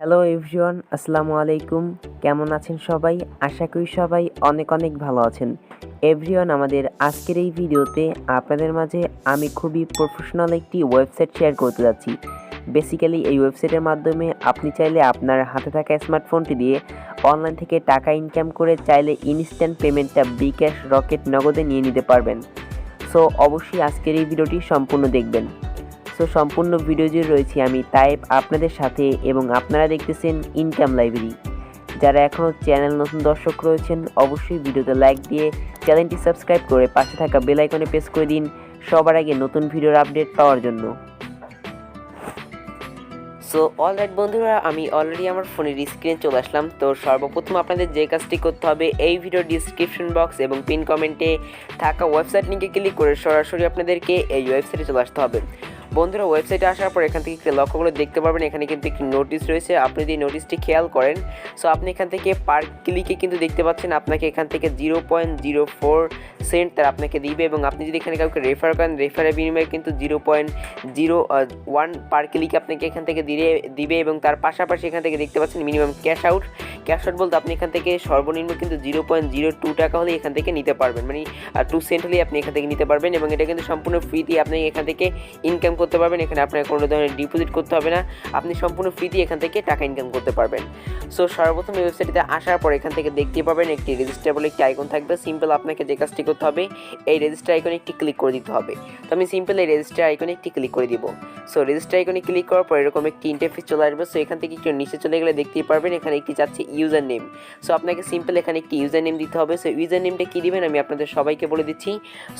Hello everyone, আসসালামু আলাইকুম। কেমন আছেন সবাই? আশা করি সবাই অনেক অনেক ভালো আছেন। এভরিওয়ান, আমাদের আজকের এই ভিডিওতে আপনাদের মাঝে আমি খুবই প্রফেশনাল একটি ওয়েবসাইট শেয়ার করতে যাচ্ছি। বেসিক্যালি এই ওয়েবসাইটের মাধ্যমে আপনি চাইলে আপনার হাতে থাকা স্মার্টফোনটি দিয়ে অনলাইন থেকে টাকা ইনকাম করে চাইলে ইনস্ট্যান্ট পেমেন্টটা বিকাশ, রকেট, নগদে নিয়ে নিতে পারবেন। সো অবশ্যই আজকের এই ভিডিওটি সম্পূর্ণ দেখবেন। সো সম্পূর্ণ ভিডিও জুড়ে রয়েছি আমি তাইব আপনাদের সাথে, এবং আপনারা দেখতেছেন ইনকাম লাইব্রেরি। যারা এখনও চ্যানেল নতুন দর্শক রয়েছেন অবশ্যই ভিডিওতে লাইক দিয়ে চ্যানেলটি সাবস্ক্রাইব করে পাশে থাকা বেল আইকনে প্রেস করে দিন সবার আগে নতুন ভিডিওর আপডেট পাওয়ার জন্য। সো অলরাইট বন্ধুরা, আমি অলরেডি আমার ফোনের স্ক্রিনে চলে আসলাম। তো সর্বপ্রথম আপনাদের যে কাজটি করতে হবে, এই ভিডিওর ডিসক্রিপশন বক্স এবং পিন কমেন্টে থাকা ওয়েবসাইট লিঙ্কে ক্লিক করে সরাসরি আপনাদেরকে এই ওয়েবসাইটে চলে আসতে হবে। বন্ধুরা, ওয়েবসাইটে আসার পর এখান থেকে লক্ষ্য করে দেখতে পারবেন এখানে কিন্তু একটি নোটিশ রয়েছে। আপনি যদি নোটিশটি খেয়াল করেন, সো আপনি এখান থেকে পার ক্লিকে কিন্তু দেখতে পাচ্ছেন আপনাকে এখান থেকে 0.04 সেন্ট তার আপনাকে দিবে, এবং আপনি যদি এখানে কাউকে রেফার করেন, রেফারের বিনিময়ে কিন্তু 0.01 পার ক্লিকে আপনাকে এখান থেকে দিবে। এবং তার পাশাপাশি এখান থেকে দেখতে পাচ্ছেন মিনিমাম ক্যাশ আউট বলতে আপনি এখান থেকে সর্বনিম্ন কিন্তু 0.02 টাকা হলে এখান থেকে নিতে পারবেন, মানে 2 সেন্ট হলেই আপনি এখান থেকে নিতে পারবেন। এবং এটা কিন্তু সম্পূর্ণ ফ্রিতে আপনি এখান থেকে ইনকাম করতে পারবেন। এখানে আপনার কোনো ধরনের ডিপোজিট করতে হবে না, আপনি সম্পূর্ণ ফ্রিতে এখান থেকে টাকা ইনকাম করতে পারবেন। সো সর্বপ্রথম এই ওয়েবসাইটে আসার পর এখান থেকে দেখতে পাবেন একটি রেজিস্টার বলে একটি আইকন থাকবে। সিম্পল আপনাকে যে কাজটি করতে হবে, এই রেজিস্টার আইকনে একটি ক্লিক করে দিতে হবে। তো আমি সিম্পল এই রেজিস্টার আইকনে একটি ক্লিক করে দিব। সো রেজিস্টার আইকনে ক্লিক করার পর এরকম একটি ইন্টারফেস চলে আসবে। সো এখান থেকে একটু নিচে চলে গেলে দেখতেই পারবেন এখানে একটি চাচ্ছে ইউজার নেম। সো আপনাকে সিম্পল এখানে একটি ইউজার নেম দিতে হবে। সো ইউজার নেমটা কী দিবেন আমি আপনাদের সবাইকে বলে দিচ্ছি।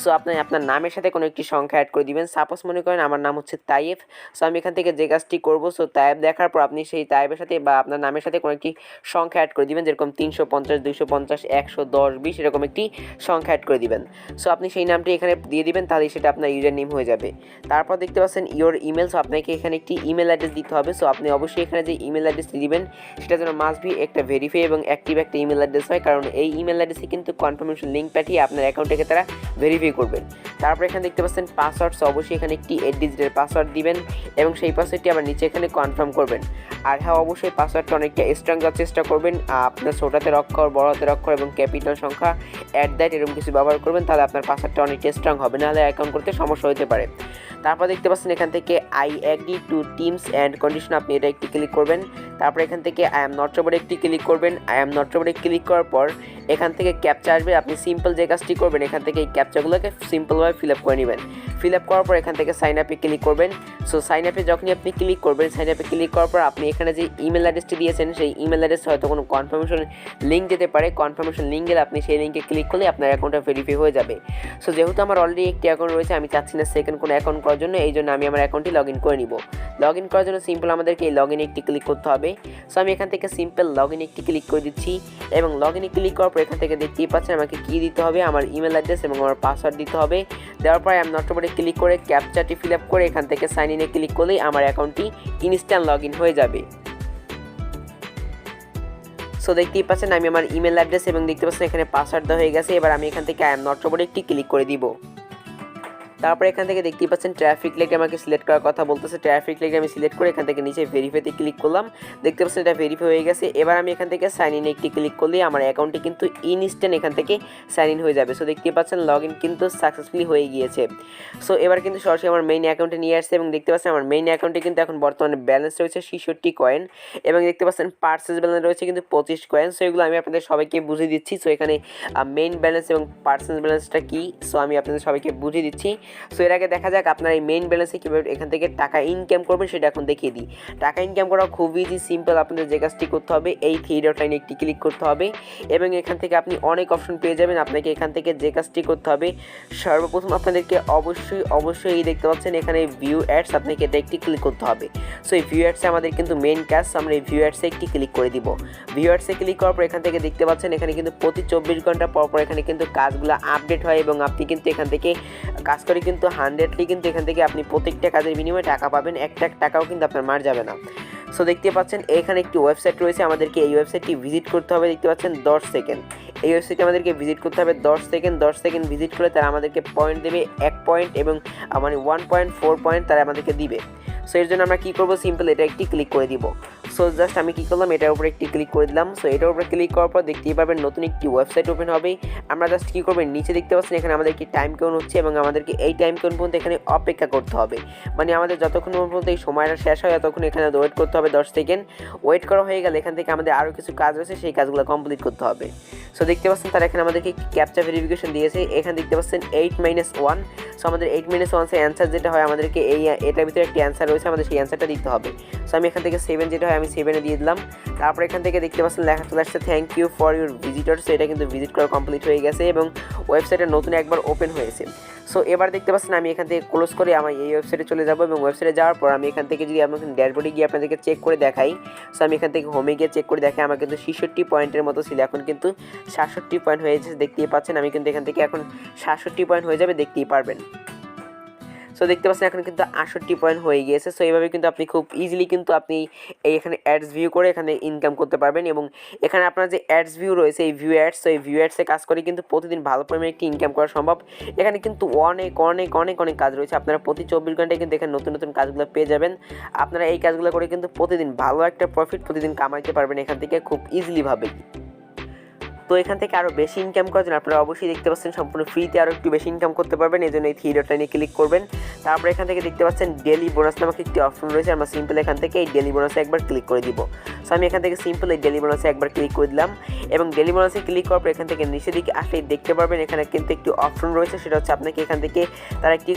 সো আপনি আপনার নামের সাথে কোনো একটি সংখ্যা অ্যাড করে দিবেন। সাপোজ মনে করেন আমার নাম হচ্ছে তাইব। সো আমি এখান থেকে যে কাজটি করবো, সো তাইব দেখার পর আপনি সেই তাইবের সাথে বা আপনার নামের সাথে কোনো একটি সংখ্যা অ্যাড করে দিবেন, যেরকম 350, 250, 110, 20 এরকম একটি সংখ্যা অ্যাড করে দিবেন। সো আপনি সেই নামটি এখানে দিয়ে দিবেন, তাহলে সেটা আপনার ইউজার নেম হয়ে যাবে। তারপর দেখতে পাচ্ছেন ইওর ইমেল। সো আপনাকে এখানে একটি ইমেল অ্যাড্রেস দিতে হবে। সো আপনি অবশ্যই এখানে যে ইমেল অ্যাড্রেসটি দিবেন সেটা যেন মাস্ট বি একটা ভেরিফাই এবং অ্যাক্টিভ একটা ইমেল অ্যাড্রেস হয়, কারণ এই ইমেল অ্যাড্রেসে কিন্তু কনফার্মেশন লিঙ্ক পাঠিয়ে আপনার অ্যাকাউন্টটাকে তারা ভেরিফাই করবেন। তারপর এখানে দেখতে পাচ্ছেন পাসওয়ার্ড। সো অবশ্যই এখানে একটি 8 ডিজিটের পাসওয়ার্ড দিবেন এবং সেই পাসওয়ার্ডটি আবার নিচে এখানে কনফার্ম করবেন। আর হ্যাঁ, অবশ্যই পাসওয়ার্ডটা অনেকটা স্ট্রং দেওয়ার চেষ্টা করবেন। আপনার ছোট হাতের অক্ষর, বড় হাতের অক্ষর এবং ক্যাপিটাল সংখ্যা এরকম কিছু ব্যবহার করবেন, তাহলে আপনার পাসওয়ার্ডটা অনেকটা স্ট্রং হবে, নাহলে অ্যাকাউন্ট করতে সমস্যা হতে পারে। তারপর দেখতে পাচ্ছেন এখান থেকে I agree to teams and condition, আপনি এটা একটি ক্লিক করবেন। তারপর এখান থেকে আই এম নট রোবট একটি ক্লিক করবেন। I am not robot click করার পর এখান থেকে ক্যাপচা আসবে। আপনি সিম্পল যে কাজটি করবেন এখান থেকে এই ক্যাপচাগুলোকে সিম্পলভাবে ফিল আপ করে নেবেন। ফিল আপ করার পর এখান থেকে সাইন আপে ক্লিক করবেন। সো সাইন আপে যখনই আপনি ক্লিক করবেন, সাইন আপে ক্লিক করার পর আপনি এখানে যে ইমেল অ্যাড্রেসটি দিয়েছেন সেই ইমেল অ্যাড্রেস হয়তো কোনো কনফার্মেশন লিঙ্ক যেতে পারে। কনফার্মেশন লিঙ্ক গেলে আপনি সেই লিঙ্কে ক্লিক করলে আপনার অ্যাকাউন্টটা ভেরিফাই হয়ে যাবে। সো যেহেতু আমার অলরেডি একটি অ্যাকাউন্ট রয়েছে, আমি চাচ্ছি না সেকেন্ড কোনো অ্যাকাউন্ট করার জন্য, এই জন্য আমি আমার অ্যাকাউন্টটি লগ ইন করে নিব। লগ ইন করার জন্য সিম্পল আমাদেরকে এই লগ ইনে একটি ক্লিক করতে হবে। সো আমি এখান থেকে সিম্পল লগ ইনে একটি ক্লিক করে দিচ্ছি, এবং লগ ইনে ক্লিক করার পর এখান থেকে দেখতেই পাচ্ছেন আমাকে কী দিতে হবে, আমার ইমেল অ্যাড্রেস এবং আমার পাসওয়ার্ড দিতে হবে। দেওয়ার পর আই এম নট রোবটে ক্লিক করে ক্যাপচাটি ফিল আপ করে এখান থেকে সাইন ইনে ক্লিক করলেই আমার অ্যাকাউন্টটি ইনস্ট্যান্ট লগ ইন হয়ে যাবে। সো দেখতেই পাচ্ছেন আমি আমার ইমেল অ্যাড্রেস এবং দেখতে পাচ্ছেন এখানে পাসওয়ার্ড দেওয়া হয়ে গেছে। এবার আমি এখান থেকে আই এম নট রোবটে একটি ক্লিক করে দিব। তারপর এখান থেকে দেখতেই পাচ্ছেন ট্রাফিক লাইট আমাকে সিলেক্ট করার কথা বলতেছে। ট্রাফিক লাইট আমি সিলেক্ট করে এখান থেকে নিচে ভেরিফাইতে ক্লিক করলাম। দেখতে পাচ্ছেন এটা ভেরিফাই হয়ে গেছে। এবার আমি এখান থেকে সাইন ইনে একটি ক্লিক করলেই আমার অ্যাকাউন্টটি কিন্তু ইনস্ট্যান্ট এখান থেকে সাইন ইন হয়ে যাবে। সো দেখতেই পাচ্ছেন লগ ইন কিন্তু সাকসেসফুলি হয়ে গিয়েছে। সো এবার কিন্তু সরাসরি আমার মেইন অ্যাকাউন্টে নিয়ে আসছে, এবং দেখতে পাচ্ছেন আমার মেইন অ্যাকাউন্টে কিন্তু এখন বর্তমানে ব্যালেন্স রয়েছে 66 কয়েন, এবং দেখতে পাচ্ছেন পার্সেস ব্যালেন্স রয়েছে কিন্তু 25 কয়েন। সো এগুলো আমি আপনাদের সবাইকে বুঝিয়ে দিচ্ছি। সো এখানে মেইন ব্যালেন্স এবং পার্সেস ব্যালেন্সটা কী, সো আমি আপনাদের সবাইকে বুঝিয়ে দিচ্ছি। সো এর আগে দেখা যাক আপনার এই মেইন ব্যালেন্সে কীভাবে এখান থেকে টাকা ইনকাম করবেন সেটা এখন দেখিয়ে দিই। টাকা ইনকাম করা খুব ইজি, সিম্পল। আপনাদের যে কাজটি করতে হবে, এই 3 ডট লাইনে একটি ক্লিক করতে হবে, এবং এখান থেকে আপনি অনেক অপশন পেয়ে যাবেন। আপনাকে এখান থেকে যে কাজটি করতে হবে, সর্বপ্রথম আপনাদেরকে অবশ্যই এই দেখতে পাচ্ছেন এখানে ভিউ অ্যাডস, আপনাকে এটা একটি ক্লিক করতে হবে। সো এই ভিউ অ্যাডসে আমাদের কিন্তু মেইন কাজ, আমরা এই ভিউ অ্যাডসে একটি ক্লিক করে দিব। ভিউ অ্যাডসে ক্লিক করার পর এখান থেকে দেখতে পাচ্ছেন এখানে কিন্তু প্রতি 24 ঘন্টা পর এখানে কিন্তু কাজগুলো আপডেট হয়, এবং আপনি কিন্তু এখান থেকে কাজ করে কিন্তু 100 কিন্তু এখান থেকে আপনি প্রত্যেকটা কাজের বিনিময়ে টাকা পাবেন। একটা টাকাও কিন্তু আপনার মার যাবে না। সো দেখতে পাচ্ছেন এখানে একটি ওয়েবসাইট রয়েছে, আমাদেরকে এই ওয়েবসাইটটি ভিজিট করতে হবে। দেখতে পাচ্ছেন 10 সেকেন্ড, এই ওয়েবসাইটে আমাদেরকে ভিজিট করতে হবে 10 সেকেন্ড ভিজিট করে তারা আমাদেরকে পয়েন্ট দেবে 1 পয়েন্ট, এবং মানে 1.4 পয়েন্ট তারা আমাদেরকে দিবে। সো এর জন্য আমরা কী করবো, সিম্পল এটা একটি ক্লিক করে দিব। সো জাস্ট আমি কী করলাম, এটার উপরে একটি ক্লিক করে দিলাম। সো এটার উপরে ক্লিক করার পর দেখতেই পারবেন নতুন একটি ওয়েবসাইট ওপেন হবে। আমরা জাস্ট কী করবেন, নিচে দেখতে পাচ্ছেন এখানে আমাদের কি টাইম কাউন্ট হচ্ছে এবং আমাদেরকে এই টাইম কাউন্ট পর্যন্ত এখানে অপেক্ষা করতে হবে। মানে আমাদের যতক্ষণ পর্যন্ত এই সময়টা শেষ হয় ততক্ষণ এখানে ওয়েট করতে হবে 10 সেকেন্ড। ওয়েট করা হয়ে গেলে এখান থেকে আমাদের আরও কিছু কাজ রয়েছে, সেই কাজগুলো কমপ্লিট করতে হবে। সো দেখতে পাচ্ছেন তারা এখানে আমাদেরকে ক্যাপচা ভেরিফিকেশন দিয়েছে। এখানে দেখতে পাচ্ছেন 8-1। সো আমাদের 8-1 এর অ্যান্সার যেটা হয় আমাদেরকে এটার ভিতরে একটি অ্যান্সার রয়েছে, আমাদের সেই অ্যান্সারটা দিতে হবে। সো আমি এখান থেকে 7 যেটা হয় আমি 7-এ দিয়ে দিলাম। তারপর এখান থেকে দেখতে পাচ্ছেন লেখা চলে আসছে thank you for your visitor. So এটা কিন্তু ভিজিট করা কমপ্লিট হয়ে গেছে এবং ওয়েবসাইটটা নতুন একবার ওপেন হয়েছে। সো এবার দেখতে পাচ্ছেন আমি এখান থেকে ক্লোজ করে আমার এই ওয়েবসাইটে চলে যাব এবং ওয়েবসাইটে যাওয়ার পর আমি এখান থেকে যদি আমি ড্যাশবোর্ডে গিয়ে আপনাদেরকে চেক করে দেখাই। সো আমি এখান থেকে হোমে গিয়ে চেক করে দেখাই, আমার কিন্তু 66 পয়েন্টের মতো ছিল, এখন কিন্তু 67 পয়েন্ট হয়েছে দেখতেই পাচ্ছেন। আমি কিন্তু এখান থেকে এখন 67 পয়েন্ট হয়ে যাবে, দেখতেই পারবেন। সো দেখতে পাচ্ছেন এখন কিন্তু 68 পয়েন্ট হয়ে গিয়েছে। সো এইভাবে কিন্তু আপনি খুব ইজিলি কিন্তু আপনি এখানে অ্যাডস ভিউ করে এখানে ইনকাম করতে পারবেন এবং এখানে আপনার যে অ্যাডস ভিউ রয়েছে এই ভিউ অ্যাডস, তো এই ভিউ অ্যাডসে কাজ করে কিন্তু প্রতিদিন ভালো পরিমাণে একটি ইনকাম করা সম্ভব। এখানে কিন্তু অনেক অনেক অনেক অনেক কাজ রয়েছে, আপনারা প্রতি 24 ঘন্টায় কিন্তু এখানে নতুন নতুন কাজগুলো পেয়ে যাবেন। আপনারা এই কাজগুলো করে কিন্তু প্রতিদিন ভালো একটা প্রফিট প্রতিদিন কামাইতে পারবেন এখান থেকে খুব ইজিলিভাবে। তো এখান থেকে আরও বেশি ইনকাম করার জন্য আপনারা অবশ্যই দেখতে পাচ্ছেন সম্পূর্ণ ফ্রিতে আরও একটু বেশি ইনকাম করতে পারবেন, এই জন্য এই থ্রি ডটটা নিয়ে ক্লিক করবেন। তারপর এখান থেকে দেখতে পাচ্ছেন ডেলি বোনাস নামক একটি অপশন রয়েছে, আমরা সিম্পল এখান থেকে এই ডেলি বোনাসে একবার ক্লিক করে দিব। সো আমি এখান থেকে সিম্পল এই ডেলি বোনাসে একবার ক্লিক করে দিলাম এবং ডেলি বোনাসে ক্লিক করার পর এখান থেকে নিচের দিকে আসলেই দেখতে পারবেন এখানে কিন্তু একটি অপশন রয়েছে, সেটা হচ্ছে আপনাকে এখান থেকে তারা একটি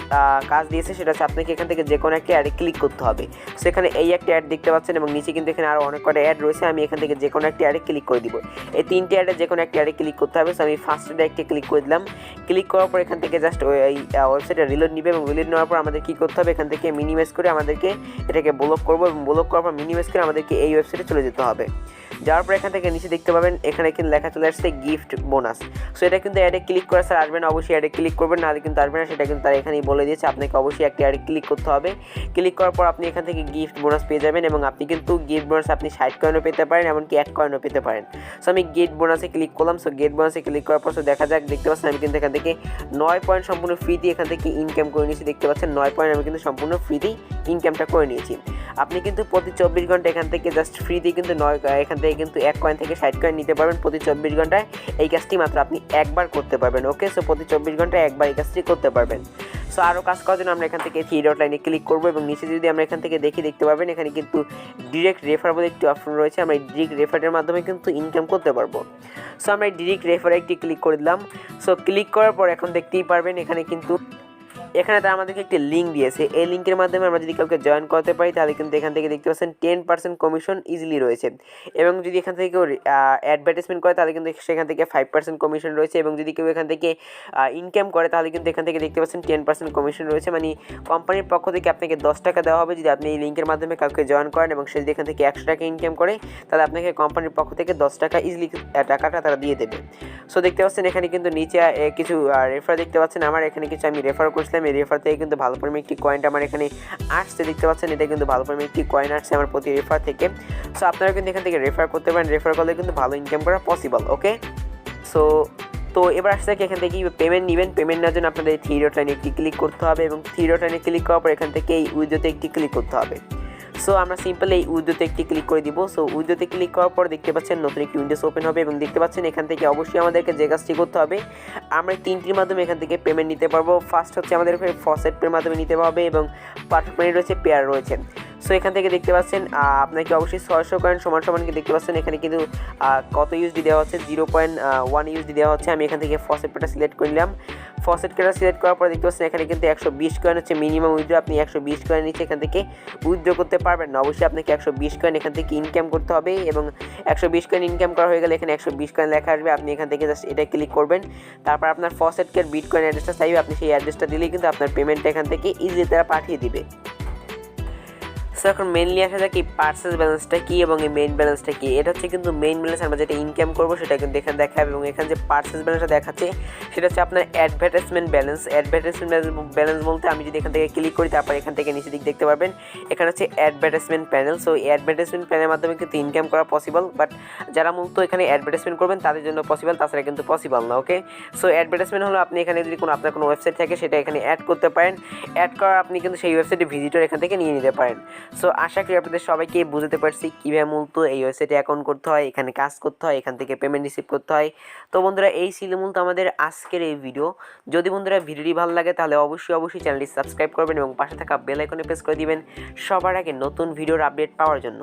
কাজ দিয়েছে, সেটা হচ্ছে আপনাকে এখান থেকে যে কোনো একটা অ্যাডে ক্লিক করতে হবে। সো এখানে এই একটা অ্যাড দেখতে পাচ্ছেন এবং নিচে কিন্তু এখানে আরও অনেক কটা অ্যাড রয়েছে, আমি এখান থেকে যে কোনো একটা অ্যাডে ক্লিক করে দিব। এই 3টে অ্যাডে যে কোনো একটা অ্যাডে ক্লিক করতে হবে। সো আমি ফার্স্ট একটা ক্লিক করে দিলাম। ক্লিক করার পর এখান থেকে জাস্ট এই ওয়েবসাইটে রিলোড নিবে এবং রিলোড নেওয়ার পর আমাদের কী করতে হবে, এখান থেকে মিনিমাইজ করে আমাদেরকে এটাকে ব্লক করবো এবং ব্লক করার পর মিনিমাইজ করে আমাদেরকে এই ওয়েবসাইটে চলে যেতে হবে। যাওয়ার পর এখান থেকে নিচে দেখতে পাবেন এখানে কিন্তু লেখা চলে আসছে গিফট বোনাস। সো এটা কিন্তু অ্যাডে ক্লিক করে স্যার আসবেন, অবশ্যই অ্যাডে ক্লিক করবেন, নাহলে কিন্তু আসবে না, সেটা কিন্তু তারা এখানেই বলে দিয়েছে আপনাকে অবশ্যই একটা অ্যাডে ক্লিক করতে হবে। ক্লিক করার পর আপনি এখান থেকে গিফট বোনাস পেয়ে যাবেন এবং আপনি কিন্তু গিফট বোনাস আপনি 60 কয়েনও পেতে পারেন, এমনকি 1 কয়েনও পেতে পারেন। সো আমি গেট বোনাসে ক্লিক করলাম। সো গেট বোনাসে ক্লিক করার পর দেখা যাক, দেখতে পাচ্ছেন আমি কিন্তু এখান থেকে 9 পয়েন্ট সম্পূর্ণ ফ্রিতে এখান থেকে ইনকাম করে নিয়েছি। দেখতে পাচ্ছেন 9 পয়েন্ট আমি কিন্তু সম্পূর্ণ ফ্রিতেই ইনকামটা করে নিয়েছি। আপনি কিন্তু প্রতি 24 ঘন্টা এখান থেকে জাস্ট ফ্রিতে কিন্তু এখান থেকে কিন্তু 1 কয়েন থেকে 60 কয়েন নিতে পারবেন প্রতি 24 ঘন্টায়। এই কাজটি মাত্র আপনি একবার করতে পারবেন। ওকে, সো প্রতি 24 ঘন্টায় একবার এই কাজটি করতে পারবেন। সো আরও কাজ করার জন্য আমরা এখান থেকে থ্রি ডট লাইনে ক্লিক করবো এবং নিচে যদি আমরা এখান থেকে দেখতে পারবেন এখানে কিন্তু ডিরেক্ট রেফার বলে একটি অপশন রয়েছে, আমরা এই ডিরেক্ট রেফারের মাধ্যমে কিন্তু ইনকাম করতে পারবো। সো আমরা এই ডিরেক্ট রেফারে একটি ক্লিক করে দিলাম। সো ক্লিক করার পর এখন দেখতেই পারবেন এখানে কিন্তু এখানে তারা আমাদেরকে একটি লিঙ্ক দিয়েছে, এই লিঙ্কের মাধ্যমে আমরা যদি কাউকে জয়েন করতে পারি তাহলে কিন্তু এখান থেকে দেখতে পাচ্ছেন 10% কমিশন ইজিলি রয়েছে এবং যদি এখান থেকে কেউ অ্যাডভার্টাইজমেন্ট করে তাহলে কিন্তু সেখান থেকে 5% কমিশন রয়েছে এবং যদি কেউ এখান থেকে ইনকাম করে তাহলে কিন্তু এখান থেকে দেখতে পাচ্ছেন 10% কমিশন রয়েছে। মানে কোম্পানির পক্ষ থেকে আপনাকে 10 টাকা দেওয়া হবে যদি আপনি এই লিঙ্কের মাধ্যমে কাউকে জয়েন করেন এবং সে যদি এখান থেকে 100 টাকা ইনকাম করে তাহলে আপনাকে কোম্পানির পক্ষ থেকে 10 টাকা ইজিলি টাকাটা তারা দিয়ে দেবে। সো দেখতে পাচ্ছেন এখানে কিন্তু নিচে কিছু রেফার দেখতে পাচ্ছেন, আমার এখানে কিছু আমি রেফার করছিলাম, এই রেফার থেকে কিন্তু ভালো পরিমাণে একটি কয়েনটা আমার এখানে আসছে, দেখতে পাচ্ছেন এটা কিন্তু ভালো পরিমাণে একটি কয়েন আসছে আমার প্রতি রেফার থেকে। সো আপনারা কিন্তু এখান থেকে রেফার করতে পারেন, রেফার করলে কিন্তু ভালো ইনকাম করা পসিবল। ওকে, তো এবার আসছে এখান থেকে পেমেন্ট নেবেন। পেমেন্ট নেওয়ার জন্য আপনাদের থ্রি ডট লাইনে একটি ক্লিক করতে হবে এবং থ্রি ডট লাইনে ক্লিক করার পর এখান থেকে এই উইথড্রোতে একটি ক্লিক করতে হবে। সো আমরা সিম্পল এই উইথড্রোতে একটি ক্লিক করে দিব। সো উইথড্রোতে ক্লিক করার পর দেখতে পাচ্ছেন নতুন একটি উইন্ডোজ ওপেন হবে এবং দেখতে পাচ্ছেন এখান থেকে অবশ্যই আমাদেরকে যে কাজটি করতে হবে, আমরা 3টির মাধ্যমে এখান থেকে পেমেন্ট নিতে পারবো। ফার্স্ট হচ্ছে আমাদের ফসেট পের মাধ্যমে নিতে হবে এবং পারফেক্ট মানি রয়েছে, পেয়ার রয়েছে। সো এখান থেকে দেখতে পাচ্ছেন আপনাকে অবশ্যই 600 কয়েন সমান সমান কি দেখতে পাচ্ছেন এখানে কিন্তু কত ইউএসডি দেওয়া হচ্ছে, 0.1 ইউএসডি দেওয়া হচ্ছে। আমি এখান থেকে ফসেট পেটা সিলেক্ট করে নিলাম। ফসেট পেটা সিলেক্ট করার পর দেখতে পাচ্ছেন এখানে কিন্তু 120 কয়েন হচ্ছে মিনিমাম উইথড্র, আপনি 120 কয়েন নিচে এখান থেকে উইথড্র করতে পারবেন না, অবশ্যই আপনাকে 120 কয়েন এখান থেকে ইনকাম করতে হবে এবং 120 কয়েন ইনকাম করা হয়ে গেলে এখানে 120 কয়েন লেখা আসবে, আপনি এখান থেকে জাস্ট এটা ক্লিক করবেন। তারপর আপনার ফসেটকের বিটকয়েন অ্যাড্রেসটা চাইবে, আপনি সেই অ্যাড্রেসটা দিলেই কিন্তু আপনার পেমেন্টটা এখান থেকে ইজিলি তারা পাঠিয়ে দিবে। সো এখন মেইনলি আসা যাক এই পার্সেস ব্যালেন্সটা কী এবং এই মেইন ব্যালেন্সটা কী। এটা হচ্ছে কিন্তু মেইন ব্যালেন্স, আমরা যেটা ইনকাম করবো সেটা কিন্তু এখানে দেখাবে এবং এখানে যে পার্সেস ব্যালেন্সটা দেখাচ্ছে সেটা হচ্ছে আপনার অ্যাডভার্টাইজমেন্ট ব্যালেন্স। অ্যাডভার্টাইজমেন্ট ব্যালেন্স বলতে আমি যদি এখান থেকে ক্লিক করি তারপর এখান থেকে নিচে দিক দেখতে পারবেন এখানে হচ্ছে অ্যাডভার্টাইজমেন্ট প্যানেল। সো এই অ্যাডভার্টাইজমেন্ট প্যানেলের মাধ্যমে কিন্তু ইনকাম করা পসিবল, বাট যারা মূলত এখানে অ্যাডভার্টাইজমেন্ট করবেন তাদের জন্য পসিবল, তাছাড়া কিন্তু পসিবল না। ওকে, সো অ্যাডভার্টাইজমেন্ট হলো আপনি এখানে যদি কোনো আপনার কোনো ওয়েবসাইট থাকে সেটা এখানে অ্যাড করতে পারেন, অ্যাড করার আপনি কিন্তু সেই ওয়েবসাইটে ভিজিটর এখান থেকে নিয়ে নিতে পারেন। সো আশা করি আপনাদের সবাইকে বুঝতে পারছি কীভাবে মূলত এই ওয়েবসাইটে অ্যাকাউন্ট করতে হয়, এখানে কাজ করতে হয়, এখান থেকে পেমেন্ট রিসিভ করতে হয়। তো বন্ধুরা এই ছিল মূলত আমাদের আজকের এই ভিডিও। যদি বন্ধুরা ভিডিওটি ভালো লাগে তাহলে অবশ্যই চ্যানেলটি সাবস্ক্রাইব করবেন এবং পাশে থাকা বেল আইকনে প্রেস করে দিবেন সবার আগে নতুন ভিডিওর আপডেট পাওয়ার জন্য।